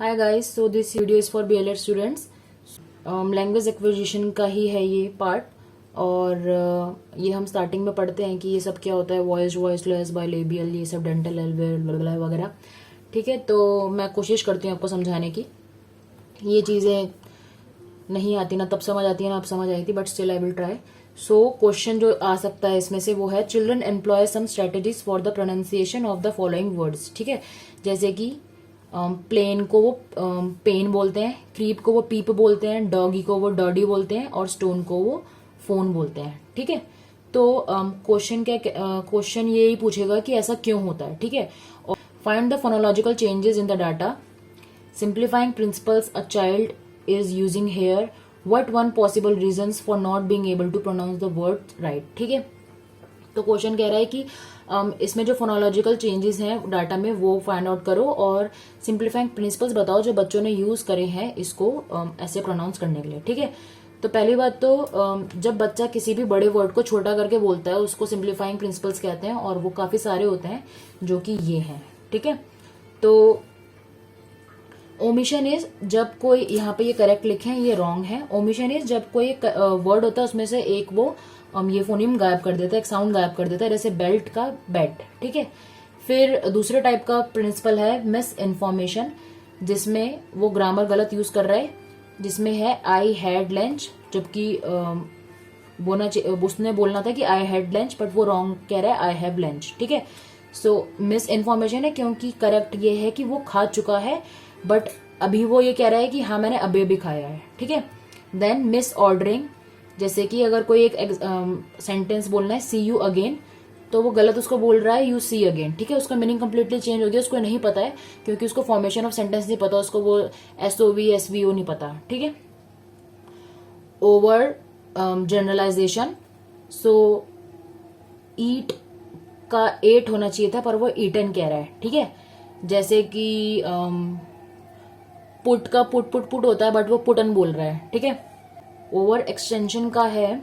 Hi guys, so this video is for BLED students. Language acquisition का ही है ये part. और ये हम स्टार्टिंग में पढ़ते हैं कि ये सब क्या होता है, वॉइस, वॉइसलेस, बाइलेबियल, ये सब डेंटल एल्वेयर वगैरह। ठीक है, तो मैं कोशिश करती हूँ आपको समझाने की। ये चीज़ें नहीं आती ना तब समझ आती है ना अब समझ आई थी, but still I will try. So question जो आ सकता है इसमें से वो है, children employ some strategies for the pronunciation of the following words. ठीक है, जैसे कि प्लेन को वो पेन बोलते हैं, क्रीप को वो पीप बोलते हैं, डॉगी को वो डॉडी बोलते हैं और स्टोन को वो फोन बोलते हैं। ठीक है, तो क्वेश्चन यही पूछेगा कि ऐसा क्यों होता है। ठीक है, और find the phonological changes in the data, simplifying principles a child is using here, what one possible reasons for not being able to pronounce the word right। ठीक है, तो क्वेश्चन कह रहा है कि इसमें जो फोनोलॉजिकल चेंजेस हैं डाटा में वो फाइंड आउट करो और सिंप्लीफाइंग प्रिंसिपल्स बताओ जो बच्चों ने यूज करे हैं इसको ऐसे प्रोनाउंस करने के लिए। ठीक है, तो पहली बात तो जब बच्चा किसी भी बड़े वर्ड को छोटा करके बोलता है उसको सिंप्लीफाइंग प्रिंसिपल्स कहते हैं, और वो काफी सारे होते हैं जो कि ये हैं। ठीक है, तो ओमिशन इज जब कोई, यहाँ पे ये करेक्ट लिखे हैं ये रॉन्ग है। ओमिशन इज जब कोई वर्ड होता है उसमें से एक वो ये फोनीम गायब कर देता है, एक साउंड गायब कर देता है, जैसे बेल्ट का बेट। ठीक है, फिर दूसरे टाइप का प्रिंसिपल है मिस इन्फॉर्मेशन, जिसमें वो ग्रामर गलत यूज कर रहा है, जिसमें है आई हैड लंच, जबकि उसने बोलना था कि आई हैड लंच, बट वो रॉन्ग कह रहा है आई हैव लंच। ठीक है, सो मिस इन्फॉर्मेशन है क्योंकि करेक्ट ये है कि वो खा चुका है, बट अभी वो ये कह रहा है कि हाँ मैंने अभी अभी खाया है। ठीक है, देन मिस ऑर्डरिंग, जैसे कि अगर कोई एक सेंटेंस बोलना है सी यू अगेन, तो वो गलत उसको बोल रहा है यू सी अगेन। ठीक है, उसका मीनिंग कंप्लीटली चेंज हो गया, उसको नहीं पता है क्योंकि उसको फॉर्मेशन ऑफ सेंटेंस नहीं पता, उसको वो SOV SVO नहीं पता। ठीक है, ओवर जनरलाइजेशन, सो ईट का 8 होना चाहिए था पर वो ईटन कह रहा है। ठीक है, जैसे कि पुट का पुट होता है बट वो पुटन बोल रहा है। ठीक है, ओवर एक्सटेंशन का है,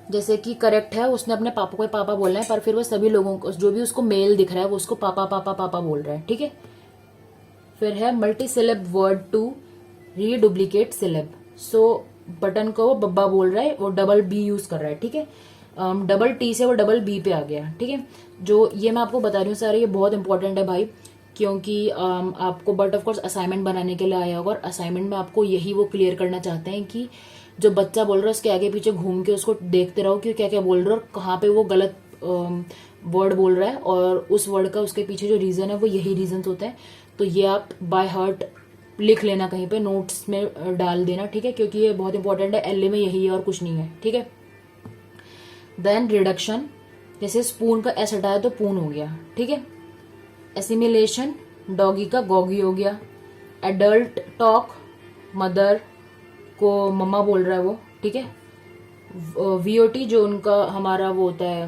जैसे कि करेक्ट है उसने अपने पापा को पापा बोलना है पर फिर वो सभी लोगों को जो भी उसको मेल दिख रहा है वो उसको पापा पापा पापा बोल रहा है। ठीक है, फिर है multi syllable word to reduplicate syllable, so button को वो बब्बा बोल रहा है, वो डबल बी यूज कर रहा है। ठीक है, डबल टी से वो डबल बी पे आ गया। ठीक है, जो ये मैं आपको बता रही हूँ सारे, ये बहुत इंपॉर्टेंट है भाई, क्योंकि आपको बट ऑफ कोर्स असाइनमेंट बनाने के लिए आया होगा और असाइनमेंट में आपको यही वो क्लियर करना चाहते हैं कि जो बच्चा बोल रहा है उसके आगे पीछे घूम के उसको देखते रहो कि क्या क्या बोल रहा है और कहाँ पे वो गलत वर्ड बोल रहा है, और उस वर्ड का उसके पीछे जो रीजन है वो यही रीजन होते हैं। तो ये आप बाय हार्ट लिख लेना, कहीं पे नोट्स में डाल देना। ठीक है, क्योंकि ये बहुत इंपॉर्टेंट है, LA में यही है और कुछ नहीं है। ठीक है, देन रिडक्शन, जैसे स्पून का S हटाया तो पून हो गया। ठीक है, एसिमिलेशन, डॉगी का गॉगी हो गया। एडल्ट टॉक, मदर को मम्मा बोल रहा है वो। ठीक है, VOT जो उनका हमारा वो होता है,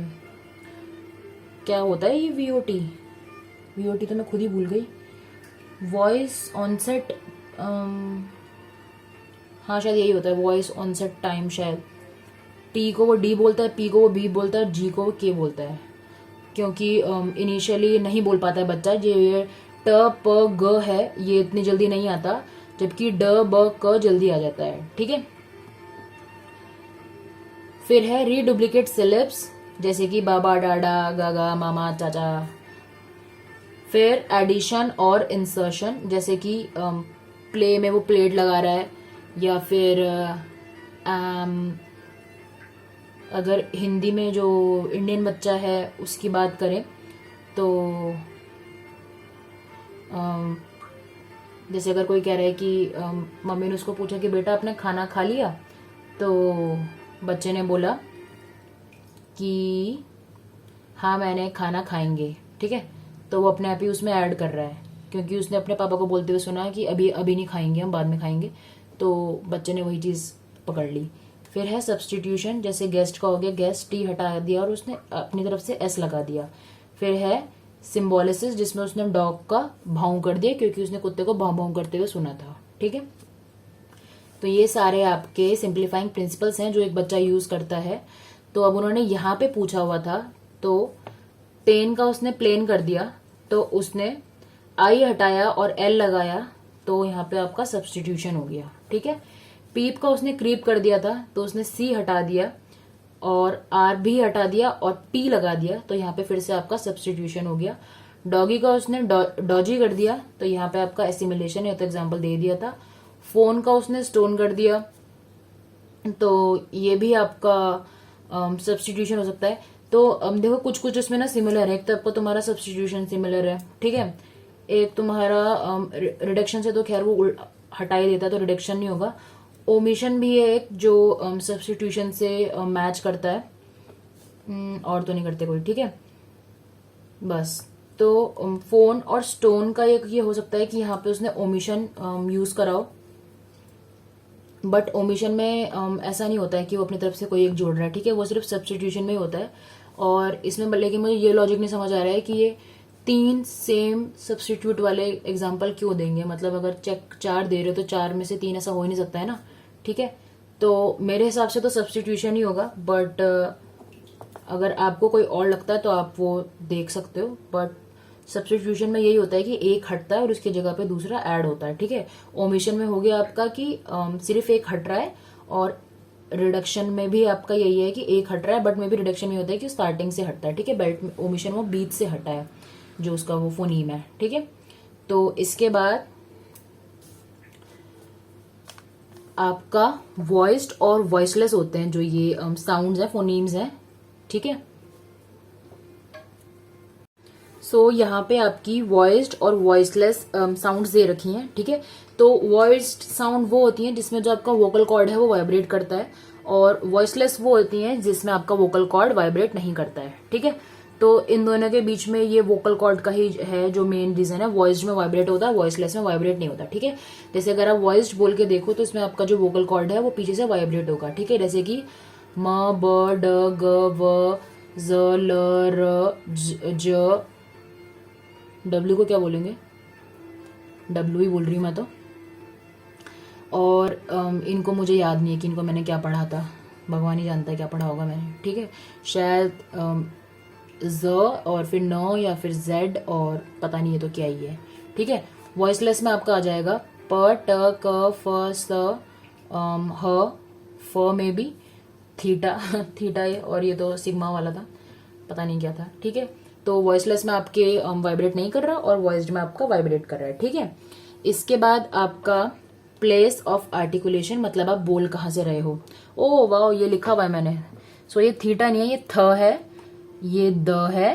क्या होता है ये VOT तो मैं खुद ही भूल गई। वॉइस ऑनसेट, हाँ शायद यही होता है, वॉइस ऑनसेट टाइम शायद। T को वो D बोलता है, P को वो B बोलता है, G को वो K बोलता है, क्योंकि इनिशियली नहीं बोल पाता है बच्चा। ये ट प ग है ये इतनी जल्दी नहीं आता, जबकि ड ब क जल्दी आ जाता है। ठीक है, फिर है रीडुप्लीकेट सिलेब्स, जैसे कि बाबा, डाडा, गागा, मामा, चाचा। फिर एडिशन और इंसर्शन, जैसे कि प्ले में वो प्लेट लगा रहा है, या फिर अगर हिंदी में जो इंडियन बच्चा है उसकी बात करें तो जैसे अगर कोई कह रहा है कि मम्मी ने उसको पूछा कि बेटा आपने खाना खा लिया, तो बच्चे ने बोला कि हाँ मैंने खाना खाएंगे। ठीक है, तो वो अपने आप ही उसमें ऐड कर रहा है क्योंकि उसने अपने पापा को बोलते हुए सुना कि अभी अभी नहीं खाएंगे, हम बाद में खाएंगे, तो बच्चे ने वही चीज़ पकड़ ली। फिर है सब्सटीट्यूशन, जैसे गेस्ट का हो गया, गेस्ट T हटा दिया और उसने अपनी तरफ से S लगा दिया। फिर है सिम्बोलिसिस, जिसमें उसने डॉग का भाव कर दिया क्योंकि उसने कुत्ते को भाव भाव करते हुए सुना था। ठीक है, तो ये सारे आपके सिंप्लीफाइंग प्रिंसिपल्स हैं जो एक बच्चा यूज करता है। तो अब उन्होंने यहाँ पे पूछा हुआ था, तो पेन का उसने प्लेन कर दिया, तो उसने आई हटाया और एल लगाया तो यहाँ पे आपका सब्सटीट्यूशन हो गया। ठीक है, पीप का उसने क्रीप कर दिया था तो उसने सी हटा दिया और आर भी हटा दिया और पी लगा दिया तो यहाँ पे फिर से आपका सब्सटीट्यूशन हो गया। डॉगी का उसने डॉजी कर दिया तो यहाँ पे आपका एसिमिलेशन है, तो एग्जाम्पल दे दिया था। फोन का उसने स्टोन कर दिया तो ये भी आपका सब्सटीट्यूशन हो सकता है। तो देखो कुछ कुछ इसमें ना सिमिलर है। एक तो आपका तुम्हारा सब्सटीट्यूशन सिमिलर है, ठीक है, एक तुम्हारा रिडक्शन से तो खैर वो हटा ही देता है तो रिडक्शन नहीं होगा। ओमिशन भी है एक जो सब्सटीट्यूशन से मैच करता है, और तो नहीं करते कोई। ठीक है, बस तो फोन और स्टोन का एक ये हो सकता है कि यहाँ पे उसने ओमिशन यूज कराओ, बट ओमिशन में ऐसा नहीं होता है कि वो अपनी तरफ से कोई एक जोड़ रहा है। ठीक है, वो सिर्फ सब्सटीट्यूशन में ही होता है। और इसमें लेकिन मुझे ये लॉजिक नहीं समझ आ रहा है कि ये 3 सेम सब्सटीट्यूट वाले एग्जाम्पल क्यों देंगे। मतलब अगर चेक 4 दे रहे हो तो 4 में से 3 ऐसा हो ही नहीं सकता है ना। ठीक है, तो मेरे हिसाब से तो सब्सटीट्यूशन ही होगा, बट अगर आपको कोई और लगता है तो आप वो देख सकते हो। बट सब्सटीट्यूशन में यही होता है कि एक हटता है और उसकी जगह पे दूसरा ऐड होता है। ठीक है, ओमिशन में हो गया आपका कि सिर्फ एक हट रहा है, और रिडक्शन में भी आपका यही है कि एक हट रहा है, बट में भी रिडक्शन में होता है कि स्टार्टिंग से हटता है। ठीक है, बेल्ट में ओमिशन वो बीच से हटा है जो उसका वो फोनीम है। ठीक है, तो इसके बाद आपका वॉइस्ड और वॉइसलेस होते हैं जो ये साउंड्स हैं, फोनीम्स हैं। ठीक है, सो यहाँ पे आपकी वॉइस्ड और वॉइसलेस साउंड्स दे रखी हैं। ठीक है, तो वॉइस्ड साउंड वो होती हैं जिसमें जो आपका वोकल कॉर्ड है वो वाइब्रेट करता है, और वॉइसलेस वो होती हैं जिसमें आपका वोकल कॉर्ड वाइब्रेट नहीं करता है। ठीक है, तो इन दोनों के बीच में ये वोकल कॉर्ड का ही है जो मेन रीजन है। वॉइस्ड में वाइब्रेट होता है, वॉइसलेस में वाइब्रेट नहीं होता। ठीक है, जैसे अगर आप वॉइस्ड बोल के देखो तो इसमें आपका जो वोकल कॉर्ड है वो पीछे से वाइब्रेट होगा। ठीक है, जैसे कि म ब ड ग व ज ल र ज डब्ल्यू को क्या बोलेंगे, डब्ल्यू ही बोल रही हूँ मैं तो। और इनको मुझे याद नहीं है कि इनको मैंने क्या पढ़ा था, भगवान ही जानता है क्या पढ़ा होगा मैंने। ठीक है, शायद ज और फिर न या फिर जेड और पता नहीं है तो क्या ही है। ठीक है, वॉइसलेस में आपका आ जाएगा प ट क फ स ह फ में भी थीटा थीटा है, और ये तो सिग्मा वाला था, पता नहीं क्या था। ठीक है, तो वॉइसलेस में आपके वाइब्रेट नहीं कर रहा और वॉइस्ड में आपका वाइब्रेट कर रहा है। ठीक है, इसके बाद आपका प्लेस ऑफ आर्टिकुलेशन, मतलब आप बोल कहाँ से रहे हो। ओ वाह, ये लिखा हुआ है मैंने। सो ये थीटा नहीं है, ये थ है, ये द है,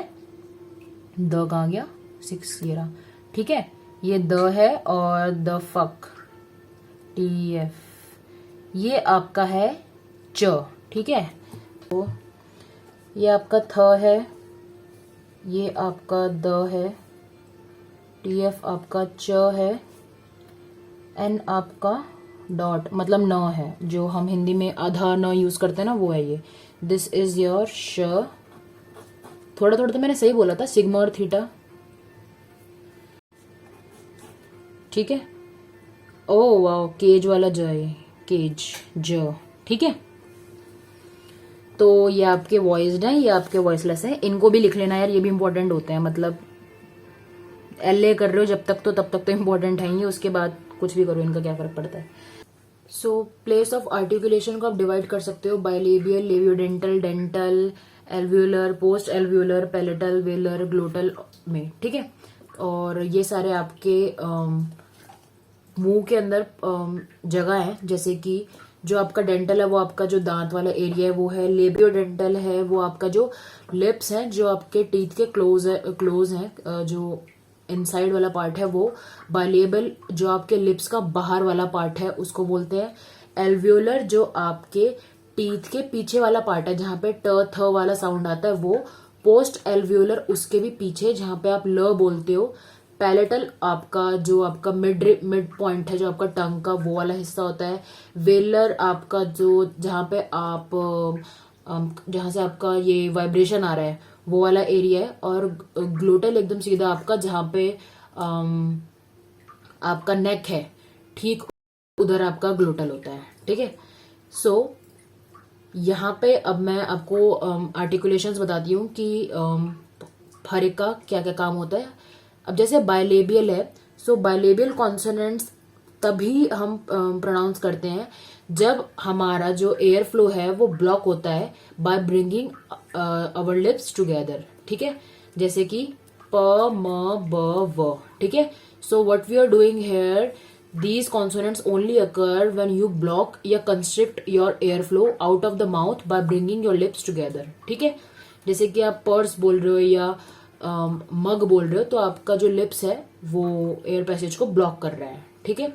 द कहाँ गया, 6 ये रहा। ठीक है, ये द है और द फक TF, ये आपका है च। ठीक है, तो ये आपका थ है, ये आपका द है, TF आपका च है, N आपका डॉट मतलब न है, जो हम हिंदी में आधा न यूज करते हैं ना, वो है ये। दिस इज योर श। थोड़ा थोड़ा तो मैंने सही बोला था, सिग्मा और थीटा। ठीक है, ओ वाओ, केज वाला ज है, केज ज। ठीक है, तो ये आपके वॉइस्ड हैं, ये आपके वॉइसलेस हैं। इनको भी लिख लेना यार, ये भी इंपॉर्टेंट होते हैं। मतलब LA कर रहे हो जब तक तो तब तक तो इम्पोर्टेंट है ही, उसके बाद कुछ भी करो इनका क्या फर्क पड़ता है। सो प्लेस ऑफ आर्टिकुलेशन को आप डिवाइड कर सकते हो bilabial, labiodental, dental, alveolar, post alveolar, palatal, velar, glottal में। ठीक है, और ये सारे आपके मुंह के अंदर जगह है। जैसे कि जो आपका डेंटल है वो आपका जो दांत वाला एरिया है वो है, लेबियोडेंटल है वो आपका जो लिप्स है, जो आपके टीथ के क्लोज है, जो इनसाइड वाला पार्ट है वो। बायलेबल जो आपके लिप्स का बाहर वाला पार्ट है उसको बोलते हैं। एल्व्यूलर जो आपके टीथ के पीछे वाला पार्ट है, जहां पे ट थ वाला साउंड आता है वो। पोस्ट एल्व्यूलर उसके भी पीछे, जहां पे आप ल बोलते हो। पैलेटल आपका जो आपका मिड पॉइंट है, जो आपका टंग का वो वाला हिस्सा होता है। वेलर आपका जो जहां पे आप जहां से आपका ये वाइब्रेशन आ रहा है वो वाला एरिया है। और ग्लोटल एकदम सीधा आपका जहां पे आपका नेक है, ठीक उधर आपका ग्लोटल होता है। ठीक है, सो यहाँ पे अब मैं आपको आर्टिकुलेशंस बताती हूँ कि हर एक का क्या क्या काम होता है। अब जैसे बायलेबियल है, सो बायलेबियल कॉन्सोनेंट्स तभी हम प्रोनाउंस करते हैं जब हमारा जो एयर फ्लो है वो ब्लॉक होता है by bringing our lips together, ठीक है। जैसे कि प म ब व, ठीक है। So what we are doing here, these consonants only occur when you block या constrict your airflow out of the mouth by bringing your lips together, ठीक है। जैसे कि आप पर्स बोल रहे हो या मग बोल रहे हो तो आपका जो लिप्स है वो एयर पैसेज को ब्लॉक कर रहा है, ठीक है।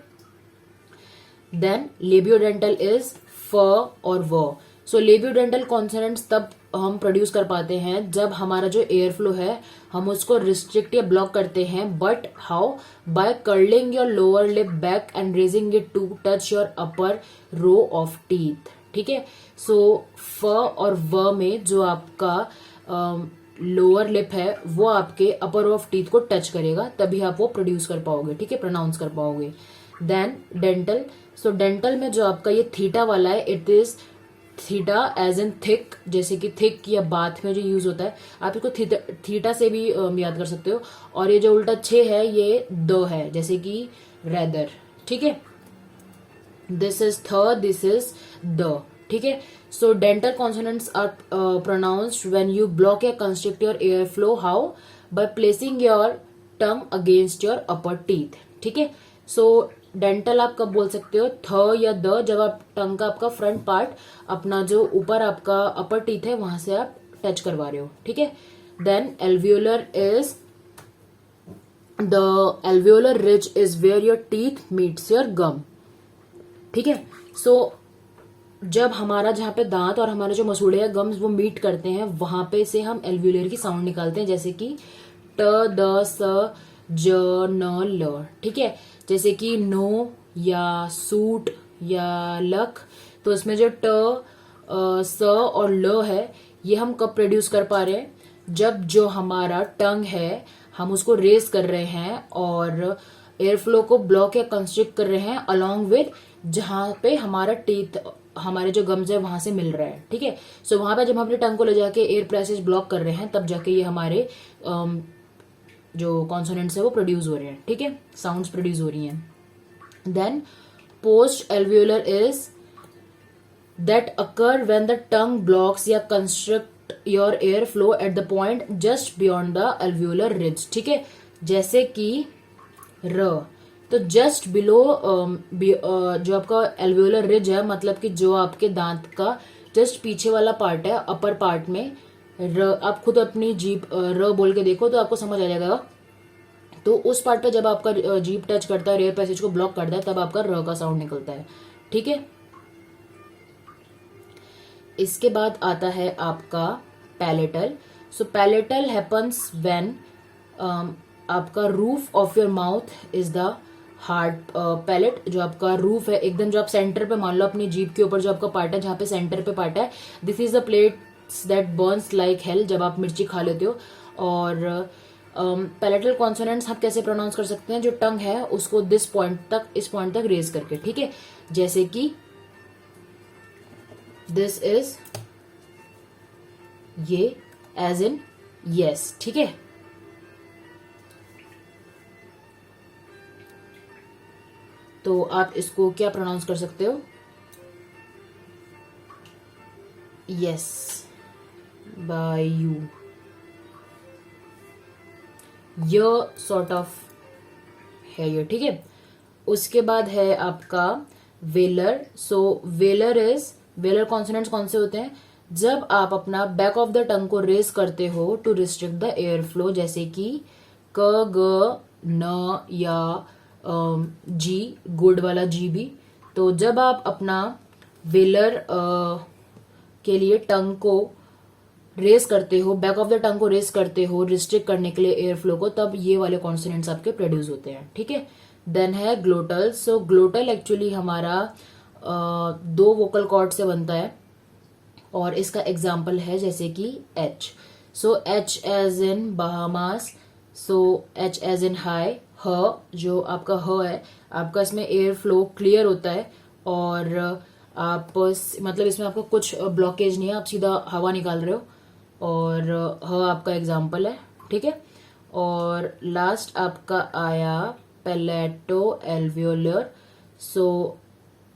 देन लेबियोडेंटल इज फ और व। सो लेबियोडेंटल कॉन्सोनेंट्स तब हम प्रोड्यूस कर पाते हैं जब हमारा जो एयर फ्लो है हम उसको रिस्ट्रिक्ट या ब्लॉक करते हैं, but how, by curling your lower lip back and raising it to touch your upper row of teeth, ठीक है। सो फ और व में जो आपका लोअर लिप है वो आपके अपर रो ऑफ टीथ को टच करेगा, तभी आप वो प्रोड्यूस कर पाओगे, ठीक है, प्रोनाउंस कर पाओगे। देन डेंटल, सो डेंटल में जो आपका ये थीटा वाला है, it is theta as in thick, जैसे कि थिक या बाथ में जो यूज होता है, आप इसको थीटा से भी याद कर सकते हो। और ये जो उल्टा छे है ये द है, जैसे कि रेदर, ठीक है। This is th, this is the, ठीक है। So dental consonants are pronounced when you block या constrict your air flow, how, by placing your tongue against your upper teeth, ठीक है। सो डेंटल आप कब बोल सकते हो, थ या द, जब आप टंग का आपका फ्रंट पार्ट अपना जो ऊपर आपका अपर टीथ है वहां से आप टच करवा रहे हो, ठीक है। Then alveolar is the alveolar ridge is where your teeth meets your gum, ठीक है। सो जब हमारा जहां पे दांत और हमारे जो मसूड़े या गम्स वो मीट करते हैं वहां पे से हम एल्वियोलर की साउंड निकालते हैं, जैसे कि ट द स ज न ल, ठीक है। जैसे कि नो या सूट या लक, तो इसमें जो ट स और ल है ये हम कब प्रोड्यूस कर पा रहे हैं, जब जो हमारा टंग है हम उसको रेज कर रहे हैं और एयर फ्लो को ब्लॉक या कंस्ट्रिक्ट कर रहे हैं अलोंग विद जहां पे हमारा टीथ, हमारे जो गम्स है वहां से मिल रहा है, ठीक है। सो वहां पे जब हम अपने टंग को ले जाके एयर पैसेज ब्लॉक कर रहे हैं तब जाके ये हमारे जो कॉन्सोनेंट्स है वो प्रोड्यूस हो रहे हैं, ठीक है, साउंड्स प्रोड्यूस हो रही हैं। Then post alveolar is that occur when the tongue blocks या construct your air flow at the point just beyond the alveolar ridge, ठीक है। जैसे कि र, तो जस्ट बिलो जो आपका एल्वियोलर रिज है, मतलब कि जो आपके दांत का जस्ट पीछे वाला पार्ट है अपर पार्ट में, र, आप खुद अपनी जीभ र बोल के देखो तो आपको समझ आ जाएगा। तो उस पार्ट पे जब आपका जीभ टच करता है, एयर पैसेज को ब्लॉक करता है, तब आपका र का साउंड निकलता है, ठीक है। इसके बाद आता है आपका palatal. So palatal happens when आपका roof of your mouth is the hard palate, जो आपका रूफ है एकदम, जो आप सेंटर पे मान लो अपनी जीभ के ऊपर जो आपका पार्ट है जहां पे सेंटर पे पार्ट है, this is the plate that Burns like hell, जब आप मिर्ची खा लेते हो। और पैलेटल कॉन्सोनेंट्स आप कैसे प्रोनाउंस कर सकते हैं, जो टंग है उसको दिस पॉइंट तक, इस पॉइंट तक रेज करके, ठीक है। जैसे कि दिस इज ये, एज इन यस, ठीक है। तो आप इसको क्या प्रोनाउंस कर सकते हो, यस बाय यू, ये सॉर्ट ऑफ है ये, ठीक है। उसके बाद है आपका velar. So velar is, velar consonants कौन से होते हैं, जब आप अपना बैक ऑफ द टंग को रेज करते हो to restrict the air flow, जैसे कि क ग न या जी, गुड वाला जी भी। तो जब आप अपना वेलर के लिए टंग को रेस करते हो, बैक ऑफ द टंग को रेस करते हो रिस्ट्रिक्ट करने के लिए एयर फ्लो को, तब ये वाले कॉन्सोनेंट्स आपके प्रोड्यूस होते हैं, ठीक है। देन है ग्लोटल। सो ग्लोटल एक्चुअली हमारा दो वोकल कॉर्ड से बनता है और इसका एग्जाम्पल है जैसे कि H. So H as in Bahamas, so H as in high, ह जो आपका ह है आपका इसमें एयर फ्लो क्लियर होता है और आप मतलब इसमें आपका कुछ ब्लॉकेज नहीं है, आप सीधा हवा निकाल रहे हो और ह आपका एग्जाम्पल है, ठीक है। और लास्ट आपका आया पैलेटो एल्वियोलर। सो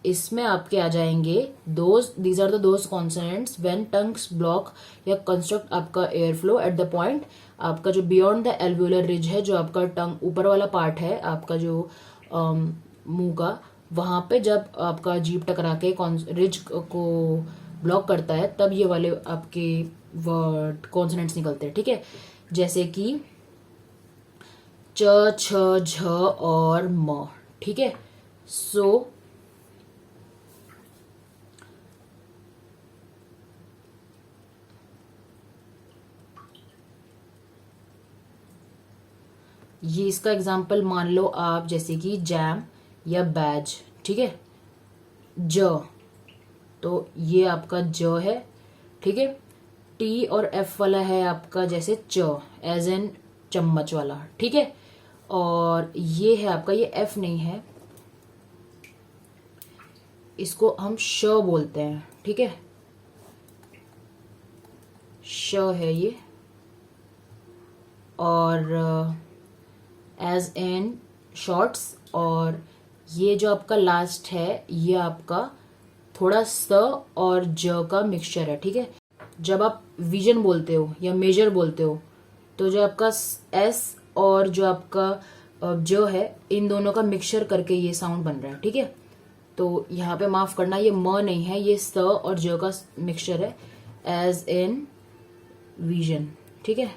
इसमें आपके आ जाएंगे these are the those consonants when tongues block या कंस्ट्रक्ट आपका air flow at the point आपका जो बियॉन्ड द एल्वियोलर रिज है, जो आपका टंग ऊपर वाला पार्ट है आपका जो मुंह का, वहां पे जब आपका जीभ टकरा के रिज को ब्लॉक करता है तब ये वाले आपके वर्ड कॉन्सोनेंट्स निकलते हैं। ठीक है, जैसे कि च, छ, झ और म। ठीक है, सो ये इसका एग्जाम्पल मान लो आप, जैसे कि जैम या बैज। ठीक है, ज, तो ये आपका ज है। ठीक है, टी और एफ वाला है आपका जैसे च, एज एन चम्मच वाला। ठीक है, और ये है आपका, ये एफ नहीं है, इसको हम श बोलते हैं। ठीक है, श है ये, और एज एन शॉर्ट्स। और ये जो आपका लास्ट है ये आपका थोड़ा स और ज का मिक्सचर है। ठीक है, जब आप विजन बोलते हो या मेजर बोलते हो तो जो आपका एस और जो आपका ज है, इन दोनों का मिक्सचर करके ये साउंड बन रहा है। ठीक है, तो यहाँ पे माफ करना, ये म नहीं है, ये स और ज का मिक्सचर है, एज इन विजन। ठीक है,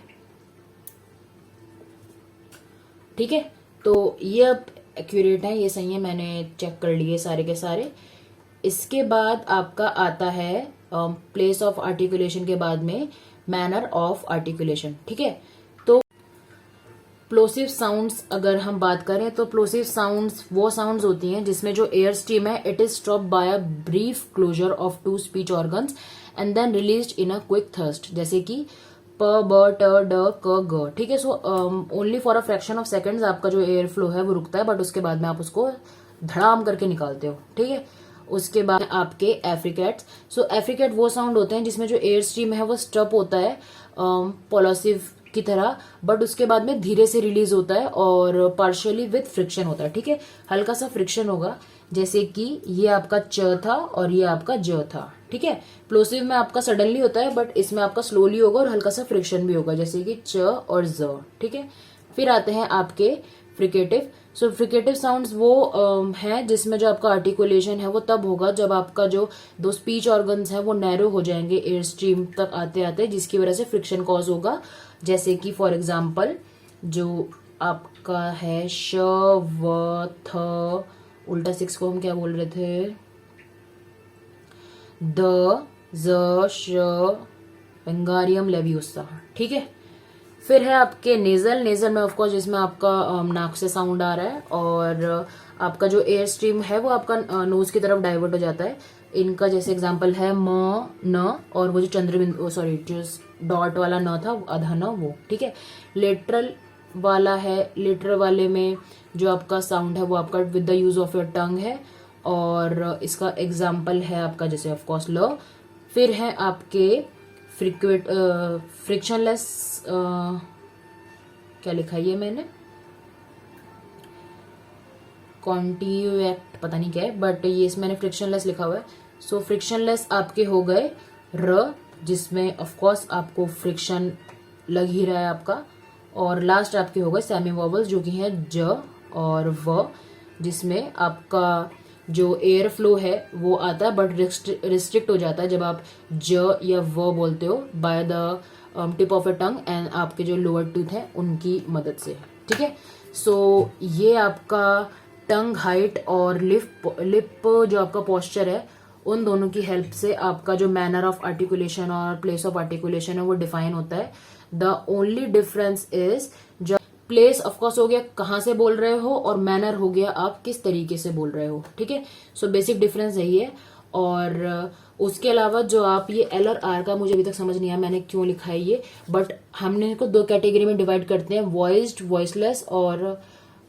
ठीक है, तो ये अब एक्यूरेट है, ये सही है, मैंने चेक कर लिए सारे के सारे। इसके बाद आपका आता है प्लेस ऑफ आर्टिकुलेशन के बाद में मैनर ऑफ आर्टिकुलेशन। ठीक है, तो प्लोसिव साउंड्स अगर हम बात करें तो प्लोसिव साउंड्स वो साउंड्स होती हैं जिसमें जो एयर स्ट्रीम है it is stop by a brief closure of two speech organs and then released in a quick thirst, जैसे कि प, ब, ट, ड, क, ग। ठीक है, so only for a fraction of seconds आपका जो एयर फ्लो है वो रुकता है, बट उसके बाद में आप उसको धड़ाम करके निकालते हो। ठीक है, उसके बाद आपके एफ्रिकेट्स। सो एफ्रिकेट वो साउंड होते हैं जिसमें जो एयर स्ट्रीम है वो स्टॉप होता है पोलोसिव की तरह, बट उसके बाद में धीरे से रिलीज होता है और पार्शियली विद फ्रिक्शन होता है। ठीक है, हल्का सा फ्रिक्शन होगा, जैसे कि ये आपका च था और ये आपका ज था। ठीक है, प्लोसिव में आपका सडनली होता है, बट इसमें आपका स्लोली होगा और हल्का सा फ्रिक्शन भी होगा, जैसे कि च और ज। ठीक है, फिर आते हैं आपके फ्रिकेटिव। सो फ्रिकेटिव साउंड्स वो हैं जिसमें जो आपका आर्टिकुलेशन है वो तब होगा जब आपका जो दो स्पीच ऑर्गन्स है वो नैरो हो जाएंगे एयर स्ट्रीम तक आते आते, जिसकी वजह से फ्रिक्शन कॉज होगा। जैसे कि फॉर एग्जाम्पल जो आपका है श, व, थ, उल्टा सिक्स को हम क्या बोल रहे थे, द, ज, श, वेंगारियम लेवियोसा। ठीक है, फिर है आपके नेजल। नेजल में ऑफकोर्स जिसमें आपका नाक से साउंड आ रहा है और आपका जो एयर स्ट्रीम है वो आपका नोज की तरफ डाइवर्ट हो जाता है। इनका जैसे एग्जांपल है म, न, और वो जो चंद्रबिंदु सॉरी जो डॉट वाला न था आधा न वो। ठीक है, लेटरल वाला है, लेटरल वाले में जो आपका साउंड है वो आपका with the use of your tongue है, और इसका एग्जाम्पल है आपका जैसे ऑफकोर्स ल। फिर है आपके फ्रिक्शनलेस, क्या लिखा है ये मैंने, कॉन्टिवेक्ट पता नहीं क्या है, बट ये इसमें मैंने फ्रिक्शनलेस लिखा हुआ है। सो फ्रिक्शनलेस आपके हो गए र, जिसमें ऑफकोर्स आपको फ्रिक्शन लग ही रहा है आपका, और लास्ट आपके हो गए सेमी वॉवल्स जो कि है ज और व, जिसमें आपका जो एयर फ्लो है वो आता है बट रिस्ट्रिक्ट हो जाता है जब आप ज या व बोलते हो by the tip of a tongue and आपके जो लोअर टूथ है उनकी मदद से। ठीक है, सो ये आपका टंग हाइट और लिप जो आपका पोस्चर है उन दोनों की हेल्प से आपका जो मैनर ऑफ आर्टिकुलेशन और प्लेस ऑफ आर्टिकुलेशन है वो डिफाइन होता है। द ओनली डिफरेंस इज जो प्लेस ऑफकोर्स हो गया कहाँ से बोल रहे हो, और मैनर हो गया आप किस तरीके से बोल रहे हो। ठीक है, सो बेसिक डिफरेंस यही है। और उसके अलावा जो आप ये एल और आर का मुझे अभी तक समझ नहीं आया मैंने क्यों लिखा है ये, बट हमने इसको दो कैटेगरी में डिवाइड करते हैं, वॉइस्ड, वॉइसलेस, और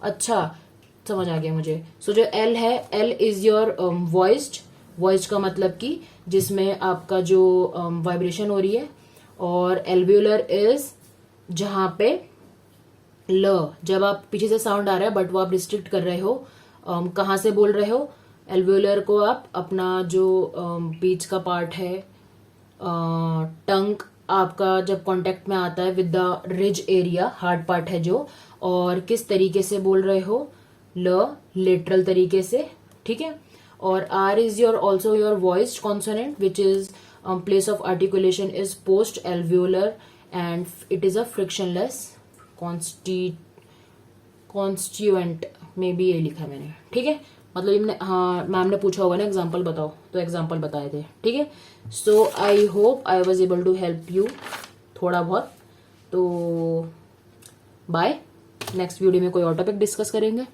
अच्छा समझ आ गया मुझे। सो जो एल है, एल इज योर वॉइस्ड का मतलब कि जिसमें आपका जो वाइब्रेशन हो रही है, और एल्वियोलर इज जहां पे ल, जब आप पीछे से साउंड आ रहा है बट वो आप रिस्ट्रिक्ट कर रहे हो, कहाँ से बोल रहे हो? एल्वियोलर को आप अपना जो बीच का पार्ट है, टंग आपका जब कांटेक्ट में आता है with the ridge area, hard part है जो, और किस तरीके से बोल रहे हो? ल, लेटरल तरीके से, ठीक है। और R is your also your voiced consonant which is place of articulation is post alveolar and it is a frictionless constituent, maybe ये लिखा है मैंने, ठीक है। मतलब ये हाँ मैम ने पूछा होगा ना एग्जाम्पल बताओ, तो एग्जाम्पल बताए थे, ठीक है। So I hope I was able to help you थोड़ा बहुत। तो बाय, नेक्स्ट वीडियो में कोई और टॉपिक डिस्कस करेंगे।